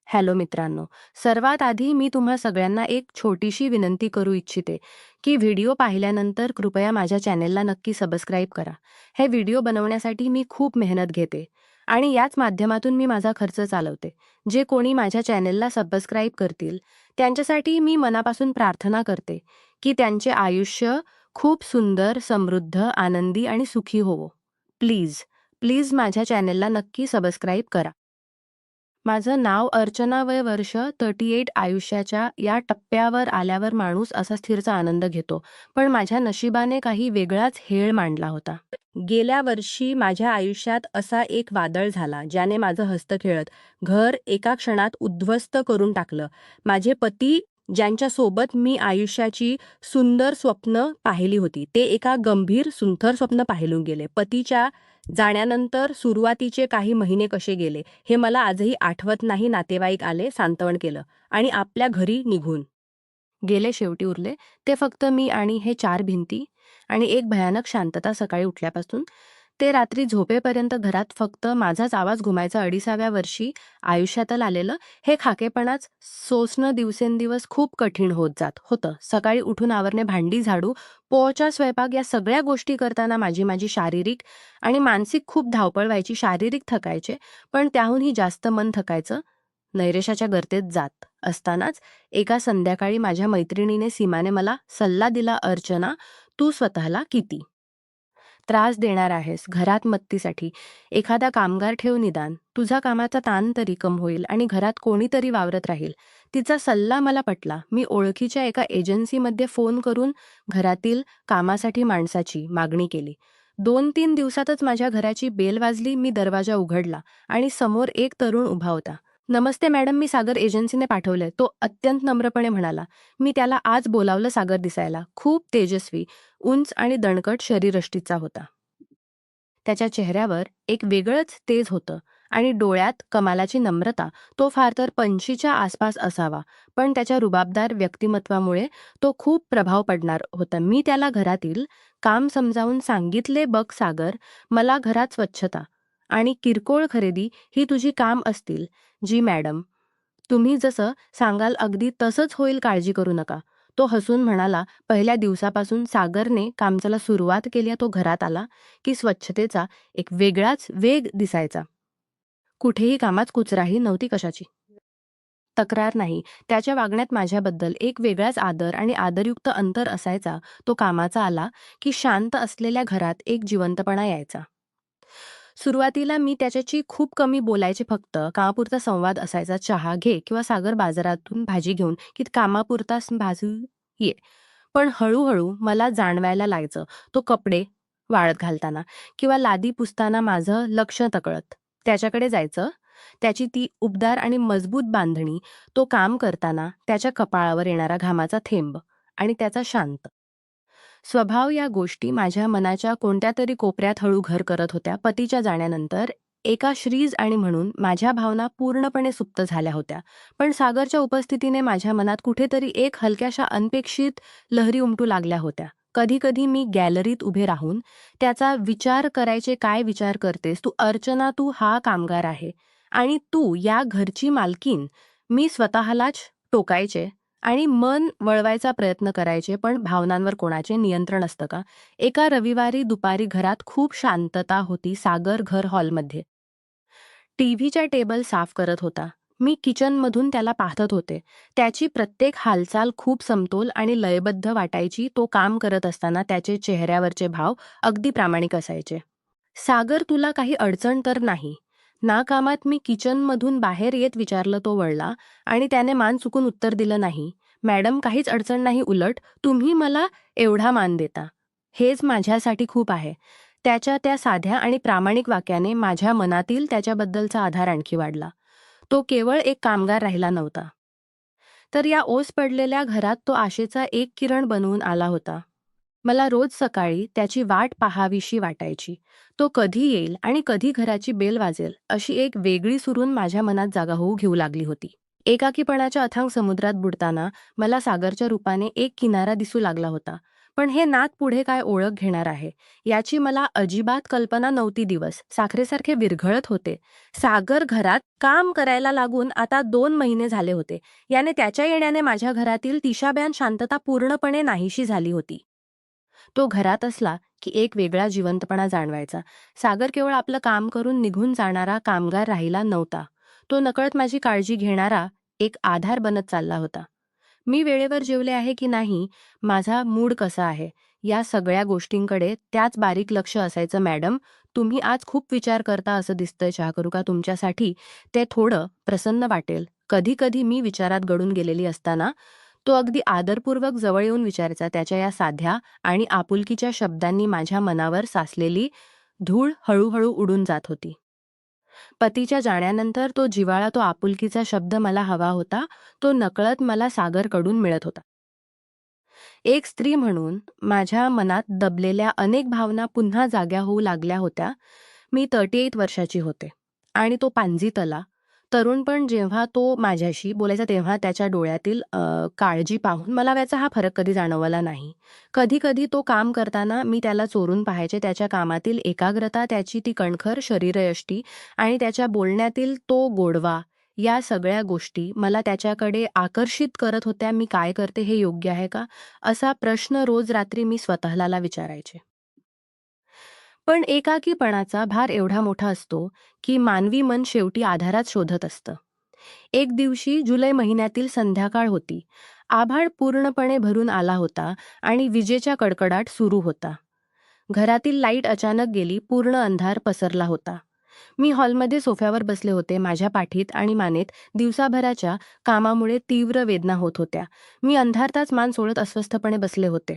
Hello मित्रांनो, सर्वात आधी मी तुम्हा सगळ्यांना एक छोटीशी विनंती करू इच्छिते, की व्हिडिओ पाहिल्यानंतर कृपया माझ्या चॅनेलला नक्की सबस्क्राईब करा. हे व्हिडिओ बनवण्यासाठी मी खूप मेहनत घेते आणि याच माध्यमातून मी माझा खर्च चालवते. जे कोणी माझ्या चॅनेलला सबस्क्राईब करतील, त्यांच्यासाठी मी मनापासून प्रार्थना करते, की त्यांचे आयुष्य खूप सुंदर, समृद्ध, आनंदी आणि सुखी होवो. प्लीज, प्लीज माझ्या चॅनेलला नक्की सबस्क्राईब करा. माझं नाव अर्चना, वय वर्ष 38. आयुष्याच्या या टप्प्यावर आल्यावर माणूस असा स्थिरचा आनंद घेतो, पण माझ्या नशिबाने काही वेगळाच हेळ मांडला होता. गेल्या वर्षी माझ्या आयुष्यात असा एक वादळ झाला, ज्याने माझं हस्तखेळत घर एका क्षणात उद्ध्वस्त करून टाकलं. माझे पती, ज्यांच्यासोबत मी आयुष्याची सुंदर स्वप्न पाहिली होती, ते एका गंभीर सुंदर स्वप्न पाहिलून गेले. पतीच्या जाण्यानंतर सुरुवातीचे काही महिने कसे गेले हे मला आजही आठवत नाही. नातेवाईक आले, सांत्वन केलं आणि आपल्या घरी निघून गेले. शेवटी उरले ते फक्त मी आणि हे 4 भिंती आणि एक भयानक शांतता. सकाळी उठल्यापासून ते रात्री झोपेपर्यंत घरात फक्त माझाच आवाज घुमायचा. 2.5व्या वर्षी आयुष्यातलं आलेलं हे खाकेपणाच सोसणं दिवसेंदिवस खूप कठीण होत जात होतं. सकाळी उठून आवरणे, भांडी, झाडू, पोळचा स्वयंपाक या सगळ्या गोष्टी करताना माझी माझी शारीरिक आणि मानसिक खूप धावपळ व्हायची. शारीरिक थकायचे, पण त्याहूनही जास्त मन थकायचं. नैराश्याच्या गर्तेत जात असतानाच एका संध्याकाळी माझ्या मैत्रिणीने सीमाने मला सल्ला दिला, "अर्चना, तू स्वतःला किती त्रास देणार आहेस घरात मदतीसाठी? एखादा कामगार ठेव निदान. तुझा कामाचा ताण तरी कम होईल आणि घरात कोणीतरी वावरत राहील." तिचा सल्ला मला पटला. मी ओळखीच्या एका एजन्सीमध्ये फोन करून घरातील कामासाठी माणसाची मागणी केली. 2-3 दिवसातच माझ्या घराची बेल वाजली. मी दरवाजा उघडला आणि समोर एक तरुण उभा होता. "नमस्ते मॅडम, मी सागर एजन्सीने पाठवलंय," तो अत्यंत नम्रपणे म्हणाला. मी त्याला आज बोलावलं. सागर दिसायला खूप तेजस्वी, उंच आणि दणकट शरीरयष्टीचा होता. त्याच्या चेहऱ्यावर एक वेगळंच तेज होतं आणि डोळ्यात कमालाची नम्रता. तो फार तर 85च्या आसपास असावा, पण त्याच्या रुबाबदार व्यक्तिमत्वामुळे तो खूप प्रभाव पडणार होता. मी त्याला घरातील काम समजावून सांगितले, "बघ सागर, मला घरात स्वच्छता आणि किरकोळ खरेदी ही तुझी काम असतील." "जी मॅडम, तुम्ही जसं सांगाल अगदी तसंच होईल, काळजी करू नका." तो हसून म्हणाला. पहिल्या दिवसापासून सागरने कामचाला सुरुवात केली. तो घरात आला की स्वच्छतेचा एक वेगळाच वेग दिसायचा. कुठेही कामात कुचराही नव्हती, कशाची तक्रार नाही. त्याच्या वागण्यात माझ्याबद्दल एक वेगळाच आदर आणि आदरयुक्त अंतर असायचा. तो कामाचा आला की शांत असलेल्या घरात एक जिवंतपणा यायचा. सुरुवातीला मी त्याच्याशी खूप कमी बोलायचे. फक्त कामापुरता संवाद असायचा. "चहा घे" किंवा "सागर, बाजारातून भाजी घेऊन की कामापुरता भाजी ये." पण हळूहळू मला जाणवायला लागायचं, तो कपडे वाळत घालताना किंवा लादी पुसताना माझं लक्ष तकळत त्याच्याकडे जायचं. त्याची ती उबदार आणि मजबूत बांधणी, तो काम करताना त्याच्या कपाळावर येणारा घामाचा थेंब आणि त्याचा शांत स्वभाव, या गोष्टी माझ्या मनाच्या कोणत्यातरी कोपऱ्यात हळू घर करत होत्या. पतीच्या जाण्यानंतर एका श्रीज आणि म्हणून माझ्या भावना पूर्णपणे सुप्त झाल्या होत्या. पण सागरच्या उपस्थितीने माझ्या मनात कुठेतरी एक हलक्याशा अनपेक्षित लहरी उमटू लागल्या होत्या. कधी-कधी मी गॅलरीत उभे राहून त्याचा विचार करायचे. "काय विचार करतेस तू अर्चना? तू हा कामगार आहे आणि तू या घरची मालकीण." मी स्वतःलाच टोकायचे आणि मन वळवायचा प्रयत्न करायचे, पण भावनांवर कोणाचे नियंत्रण असतं का? एका रविवारी दुपारी घरात खूप शांतता होती. सागर घर हॉलमध्ये टीव्हीच्या टेबल साफ करत होता. मी किचनमधून त्याला पाहत होते. त्याची प्रत्येक हालचाल खूप समतोल आणि लयबद्ध वाटायची. तो काम करत असताना त्याचे चेहऱ्यावरचे भाव अगदी प्रामाणिक असायचे. "सागर, तुला काही अडचण तर नाही ना कामात?" मी किचनमधून बाहेर येत विचारलं. तो वळला आणि त्याने मान चुकून उत्तर दिलं, "नाही मॅडम, काहीच अडचण नाही. उलट तुम्ही मला एवढा मान देता, हेच माझ्यासाठी खूप आहे." त्याच्या त्या साध्या आणि प्रामाणिक वाक्याने माझ्या मनातील त्याच्याबद्दलचा आधार आणखी वाढला. तो केवळ एक कामगार राहिला नव्हता, तर या ओस पडलेल्या घरात तो आशेचा एक किरण बनवून आला होता. मला रोज सकाळी त्याची वाट पाहावीशी वाटायची. तो कधी येईल आणि कधी घराची बेल वाजेल, अशी एक वेगळी सुरून माझ्या मनात जागा होऊ घेऊ लागली होती. एकाकीपणाच्या अथांग समुद्रात बुडताना मला सागरच्या रूपाने एक किनारा दिसू लागला होता. पण हे नाक पुढे काय ओळख घेणार आहे याची मला अजिबात कल्पना नव्हती. दिवस साखरेसारखे विरघळत होते. सागर घरात काम करायला लागून आता 2 महिने झाले होते. याने त्याच्या येण्याने माझ्या घरातील तिशाब्यान शांतता पूर्णपणे नाहीशी झाली होती. तो घरात असला की एक वेगळा जिवंतपणा जाणवायचा. सागर केवळ आपलं काम करून निघून जाणारा कामगार राहिला नव्हता. तो नकळत माझी काळजी घेणारा एक आधार बनत चालला होता. मी वेळेवर जेवले आहे की नाही, माझा मूड कसा आहे, या सगळ्या गोष्टींकडे त्याच बारीक लक्ष असायचं. "मॅडम, तुम्ही आज खूप विचार करता असं दिसतंय. चहा करू का तुमच्यासाठी? ते थोडं प्रसन्न वाटेल." कधी कधी मी विचारात गळून गेलेली असताना तो अगदी आदरपूर्वक जवळ येऊन विचारायचा. त्याच्या या साध्या आणि आपुलकीच्या शब्दांनी माझ्या मनावर साचलेली धूळ हळूहळू उडून जात होती. पतीच्या जाण्यानंतर तो जिव्हाळा, तो आपुलकीचा शब्द मला हवा होता, तो नकळत मला सागरकडून मिळत होता. एक स्त्री म्हणून माझ्या मनात दबलेल्या अनेक भावना पुन्हा जाग्या होऊ लागल्या होत्या. मी 38 वर्षाची होते आणि तो पांजितला तरुणपण जेव्हा तो माझ्याशी बोलायचा तेव्हा त्याच्या डोळ्यातील काळजी पाहून मला त्याचा हा फरक कधी जाणवला नाही. कधी कधी तो काम करताना मी त्याला चोरून पाहायचे. त्याच्या कामातील एकाग्रता, त्याची ती कणखर शरीरयष्टी आणि त्याच्या बोलण्यातील तो गोडवा, या सगळ्या गोष्टी मला त्याच्याकडे आकर्षित करत होत्या. मी काय करते हे योग्य आहे का, असा प्रश्न रोज रात्री मी स्वतःला विचारायचे. पण एकाकीपणाचा भार एवढा मोठा असतो की मानवी मन शेवटी आधारात शोधत असतं. एक दिवशी जुलै महिन्यातील संध्याकाळ होती. आभाळ पूर्णपणे भरून आला होता आणि विजेचा कडकडाट सुरू होता. घरातील लाईट अचानक गेली. पूर्ण अंधार पसरला होता. मी हॉलमध्ये सोफ्यावर बसले होते. माझ्या पाठीत आणि मानेत दिवसाभराच्या कामामुळे तीव्र वेदना होत होत्या. मी अंधारातच मान सोडत अस्वस्थपणे बसले होते.